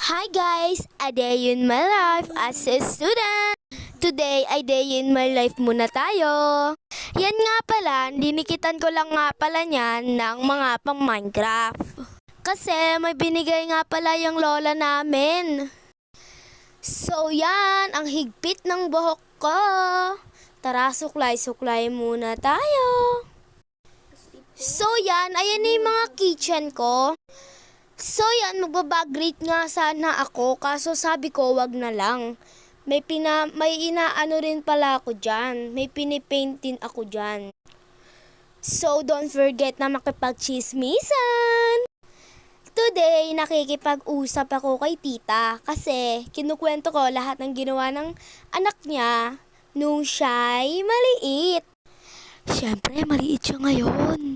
Hi guys! A day in my life as a student! Today ay day in my life muna tayo. Yan nga pala, dinikitan ko lang nga pala niyan ng mga pang Minecraft. Kasi may binigay nga pala yung lola namin. So yan, ang higpit ng buhok ko. Tara, suklay-suklay muna tayo. So yan, ayan yung mga kitchen ko. So yan, magbabag-rate nga sana ako, kaso sabi ko wag na lang. May inaano rin pala ako dyan. May pinipaint din ako dyan. So don't forget na makipag-chismisan. Today, nakikipag-usap ako kay tita kasi kinukwento ko lahat ng ginawa ng anak niya nung siya'y maliit. Siyempre, maliit siya ngayon.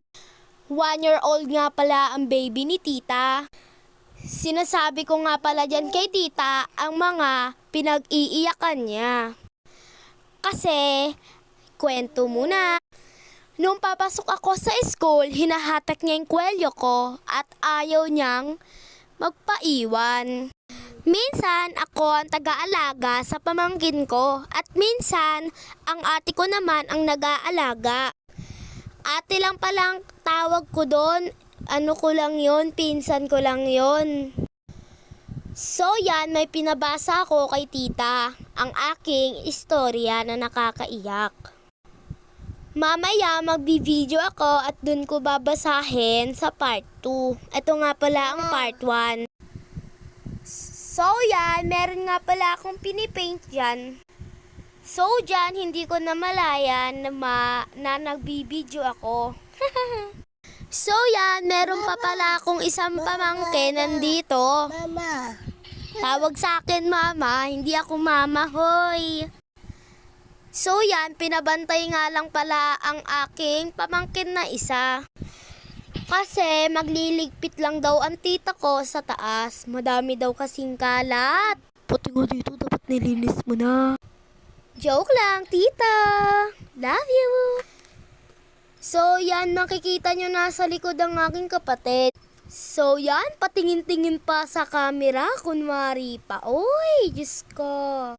1-year-old nga pala ang baby ni tita. Sinasabi ko nga pala dyan kay tita ang mga pinag-iiyakan niya. Kasi, kwento muna. Nung papasok ako sa school, hinahatak niya yung kwelyo ko at ayaw niyang magpaiwan. Minsan, ako ang taga-alaga sa pamangkin ko at minsan, ang ate ko naman ang nag-aalaga. Ate lang palang tawag ko doon. Ano ko lang yon, pinsan ko lang yon. So yan, may pinabasa ko kay tita. Ang aking istorya na nakakaiyak. Mamaya magbi-video ako at dun ko babasahin sa part 2. Ito nga pala ang part 1. So yan, meron nga pala akong pinipaint dyan. So dyan, hindi ko namalayan na nagbibideo ako. So yan, meron pa pala akong isang pamangkin nandito. Mama. Tawag sa akin mama, hindi ako mama, hoy. So yan, pinabantay nga lang pala ang aking pamangkin na isa. Kasi magliligpit lang daw ang tita ko sa taas. Madami daw kasing kalat. Pati nga dito, dapat nilinis mo na. Joke lang, tita. Love you. So yan, makikita nyo nasa likod ang aking kapatid. So yan, patingin-tingin pa sa camera, kunwari pa. Oy, Diyos ko.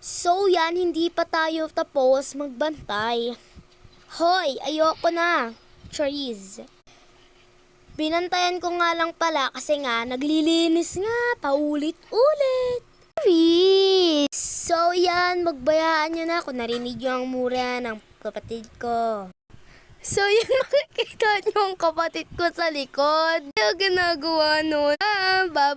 So yan, hindi pa tayo tapos magbantay. Hoy, ayoko na. Cheese. Binantayan ko nga lang pala kasi nga, naglilinis nga, paulit-ulit. So yan, magbayaan nyo na kung narinig nyo ang mura ng kapatid ko. So yan, makikita nyo ang kapatid ko sa likod. Kaya ginagawa nun. Bye-bye.